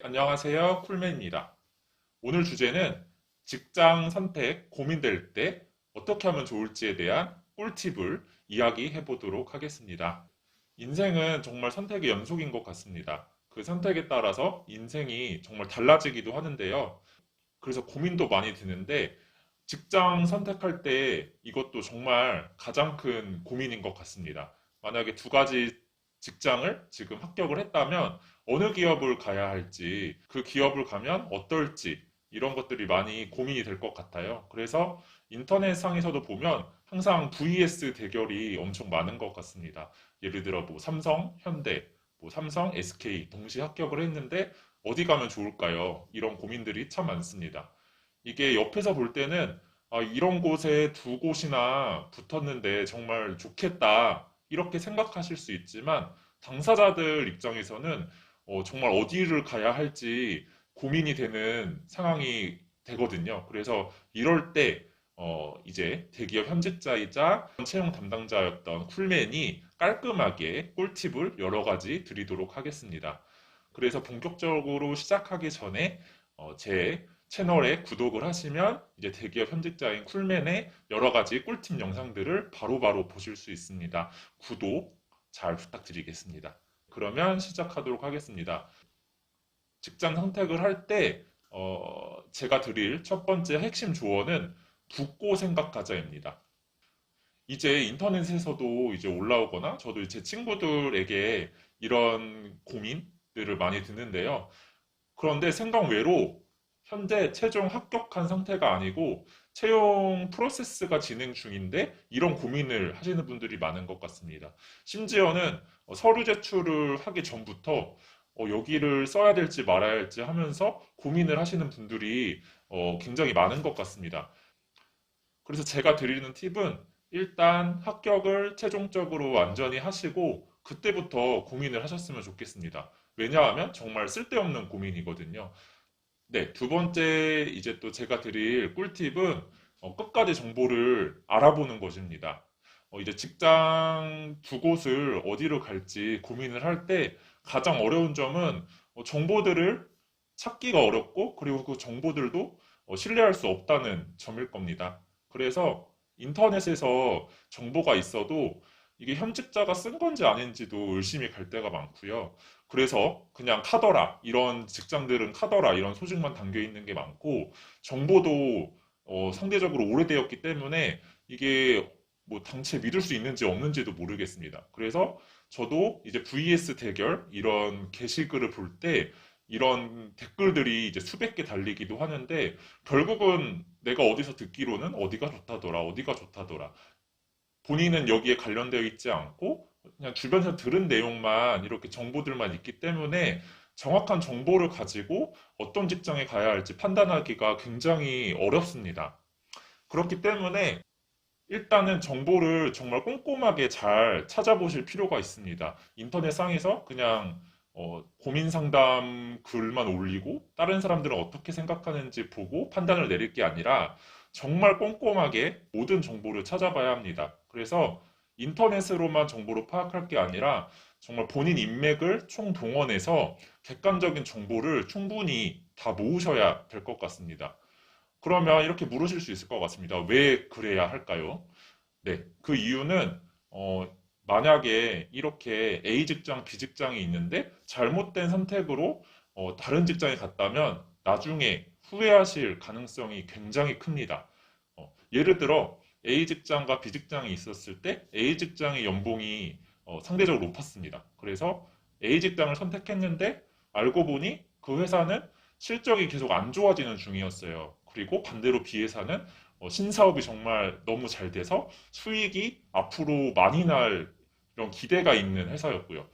안녕하세요. 쿨맨입니다. 오늘 주제는 직장 선택 고민될 때 어떻게 하면 좋을지에 대한 꿀팁을 이야기해 보도록 하겠습니다. 인생은 정말 선택의 연속인 것 같습니다. 그 선택에 따라서 인생이 정말 달라지기도 하는데요. 그래서 고민도 많이 드는데 직장 선택할 때 이것도 정말 가장 큰 고민인 것 같습니다. 만약에 두 가지 직장을 지금 합격을 했다면 어느 기업을 가야 할지, 그 기업을 가면 어떨지, 이런 것들이 많이 고민이 될 것 같아요. 그래서 인터넷상에서도 보면 항상 VS 대결이 엄청 많은 것 같습니다. 예를 들어 뭐 삼성, 현대, 뭐 삼성, SK 동시 합격을 했는데 어디 가면 좋을까요? 이런 고민들이 참 많습니다. 이게 옆에서 볼 때는 이런 곳에 두 곳이나 붙었는데 정말 좋겠다. 이렇게 생각하실 수 있지만 당사자들 입장에서는 정말 어디를 가야 할지 고민이 되는 상황이 되거든요. 그래서 이럴 때 이제 대기업 현직자이자 채용 담당자였던 쿨맨이 깔끔하게 꿀팁을 여러 가지 드리도록 하겠습니다. 그래서 본격적으로 시작하기 전에 제 채널에 구독을 하시면 이제 대기업 현직자인 쿨맨의 여러 가지 꿀팁 영상들을 바로바로 보실 수 있습니다. 구독 잘 부탁드리겠습니다. 그러면 시작하도록 하겠습니다. 직장 선택을 할 때, 제가 드릴 첫 번째 핵심 조언은 붙고 생각하자입니다. 이제 인터넷에서도 이제 올라오거나 저도 제 친구들에게 이런 고민들을 많이 듣는데요. 그런데 생각 외로 현재 최종 합격한 상태가 아니고 채용 프로세스가 진행 중인데 이런 고민을 하시는 분들이 많은 것 같습니다. 심지어는 서류 제출을 하기 전부터 여기를 써야 될지 말아야 할지 하면서 고민을 하시는 분들이 굉장히 많은 것 같습니다. 그래서 제가 드리는 팁은 일단 합격을 최종적으로 완전히 하시고 그때부터 고민을 하셨으면 좋겠습니다. 왜냐하면 정말 쓸데없는 고민이거든요. 네, 두 번째 이제 또 제가 드릴 꿀팁은 끝까지 정보를 알아보는 것입니다. 이제 직장 두 곳을 어디로 갈지 고민을 할 때 가장 어려운 점은 정보들을 찾기가 어렵고 그리고 그 정보들도 신뢰할 수 없다는 점일 겁니다. 그래서 인터넷에서 정보가 있어도 이게 현직자가 쓴 건지 아닌지도 의심이 갈 때가 많고요. 그래서 그냥 카더라, 이런 직장들은 카더라, 이런 소식만 담겨 있는 게 많고, 정보도 상대적으로 오래되었기 때문에 이게 뭐 당체 믿을 수 있는지 없는지도 모르겠습니다. 그래서 저도 이제 VS 대결 이런 게시글을 볼 때 이런 댓글들이 이제 수백 개 달리기도 하는데 결국은 내가 어디서 듣기로는 어디가 좋다더라, 어디가 좋다더라. 본인은 여기에 관련되어 있지 않고 그냥 주변에서 들은 내용만 이렇게 정보들만 있기 때문에 정확한 정보를 가지고 어떤 직장에 가야 할지 판단하기가 굉장히 어렵습니다. 그렇기 때문에 일단은 정보를 정말 꼼꼼하게 잘 찾아보실 필요가 있습니다. 인터넷 상에서 그냥 고민 상담 글만 올리고 다른 사람들은 어떻게 생각하는지 보고 판단을 내릴 게 아니라 정말 꼼꼼하게 모든 정보를 찾아봐야 합니다. 그래서 인터넷으로만 정보를 파악할 게 아니라 정말 본인 인맥을 총동원해서 객관적인 정보를 충분히 다 모으셔야 될 것 같습니다. 그러면 이렇게 물으실 수 있을 것 같습니다. 왜 그래야 할까요? 네, 그 이유는 만약에 이렇게 A 직장, B 직장이 있는데 잘못된 선택으로 다른 직장에 갔다면 나중에 후회하실 가능성이 굉장히 큽니다. 예를 들어 A 직장과 B 직장이 있었을 때 A 직장의 연봉이 상대적으로 높았습니다. 그래서 A 직장을 선택했는데 알고 보니 그 회사는 실적이 계속 안 좋아지는 중이었어요. 그리고 반대로 B 회사는 신사업이 정말 너무 잘 돼서 수익이 앞으로 많이 날 이런 기대가 있는 회사였고요.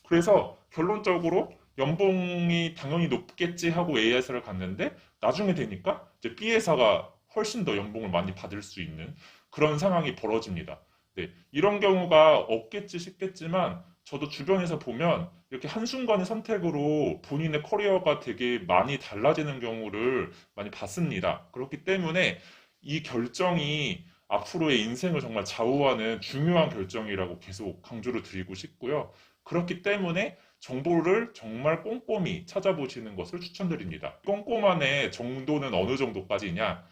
그래서 결론적으로 연봉이 당연히 높겠지 하고 A 회사를 갔는데 나중에 되니까 이제 B 회사가 훨씬 더 연봉을 많이 받을 수 있는 그런 상황이 벌어집니다. 네, 이런 경우가 없겠지 싶겠지만 저도 주변에서 보면 이렇게 한순간의 선택으로 본인의 커리어가 되게 많이 달라지는 경우를 많이 봤습니다. 그렇기 때문에 이 결정이 앞으로의 인생을 정말 좌우하는 중요한 결정이라고 계속 강조를 드리고 싶고요. 그렇기 때문에 정보를 정말 꼼꼼히 찾아보시는 것을 추천드립니다. 꼼꼼함의 정도는 어느 정도까지냐?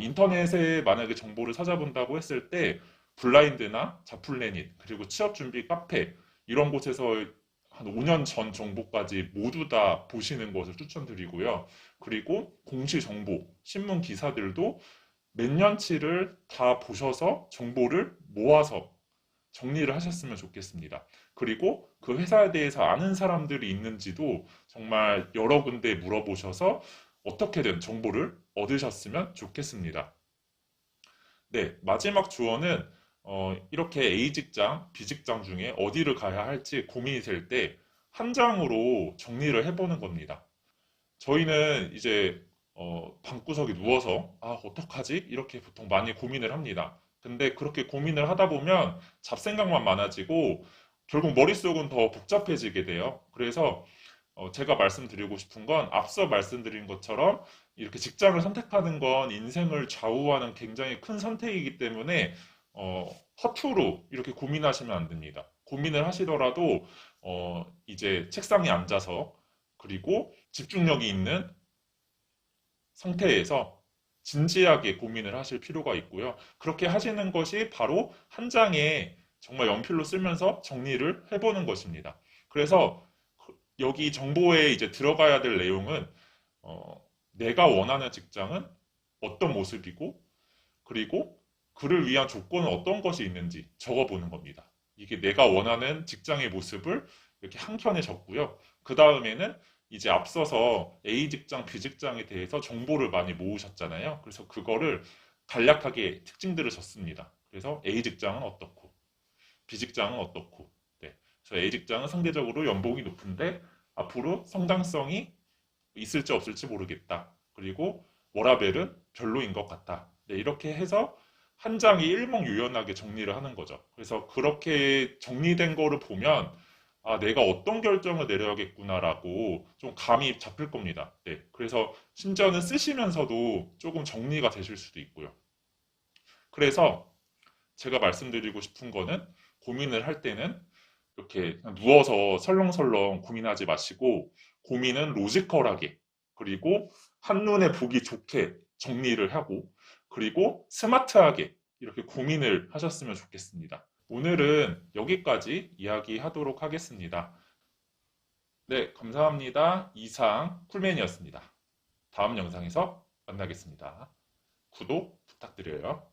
인터넷에 만약에 정보를 찾아본다고 했을 때 블라인드나 자플래닛 그리고 취업준비 카페 이런 곳에서 한 5년 전 정보까지 모두 다 보시는 것을 추천드리고요. 그리고 공시 정보, 신문 기사들도 몇 년치를 다 보셔서 정보를 모아서 정리를 하셨으면 좋겠습니다. 그리고 그 회사에 대해서 아는 사람들이 있는지도 정말 여러 군데 물어보셔서 어떻게든 정보를 얻으셨으면 좋겠습니다. 네, 마지막 조언은 이렇게 A 직장, B 직장 중에 어디를 가야 할지 고민이 될 때 한 장으로 정리를 해보는 겁니다. 저희는 이제 방구석에 누워서 어떡하지? 이렇게 보통 많이 고민을 합니다. 근데 그렇게 고민을 하다 보면 잡생각만 많아지고 결국 머릿속은 더 복잡해지게 돼요. 그래서 제가 말씀드리고 싶은 건 앞서 말씀드린 것처럼 이렇게 직장을 선택하는 건 인생을 좌우하는 굉장히 큰 선택이기 때문에 허투루 이렇게 고민하시면 안 됩니다. 고민을 하시더라도 이제 책상에 앉아서 그리고 집중력이 있는 상태에서 진지하게 고민을 하실 필요가 있고요. 그렇게 하시는 것이 바로 한 장에 정말 연필로 쓰면서 정리를 해보는 것입니다. 그래서 여기 정보에 이제 들어가야 될 내용은 내가 원하는 직장은 어떤 모습이고 그리고 그를 위한 조건은 어떤 것이 있는지 적어보는 겁니다. 이게 내가 원하는 직장의 모습을 이렇게 한 켠에 적고요. 그 다음에는 이제 앞서서 A 직장, B 직장에 대해서 정보를 많이 모으셨잖아요. 그래서 그거를 간략하게 특징들을 적습니다. 그래서 A 직장은 어떻고, B 직장은 어떻고, 네. 그래서 A 직장은 상대적으로 연봉이 높은데 앞으로 성장성이 있을지 없을지 모르겠다. 그리고 워라밸은 별로인 것 같다. 네, 이렇게 해서 한 장이 일목요연하게 정리를 하는 거죠. 그래서 그렇게 정리된 거를 보면 내가 어떤 결정을 내려야겠구나라고 좀 감이 잡힐 겁니다. 네, 그래서 심지어는 쓰시면서도 조금 정리가 되실 수도 있고요. 그래서 제가 말씀드리고 싶은 거는 고민을 할 때는 이렇게 그냥 누워서 설렁설렁 고민하지 마시고 고민은 로지컬하게 그리고 한눈에 보기 좋게 정리를 하고 그리고 스마트하게 이렇게 고민을 하셨으면 좋겠습니다. 오늘은 여기까지 이야기하도록 하겠습니다. 네, 감사합니다. 이상 쿨맨이었습니다. 다음 영상에서 만나겠습니다. 구독 부탁드려요.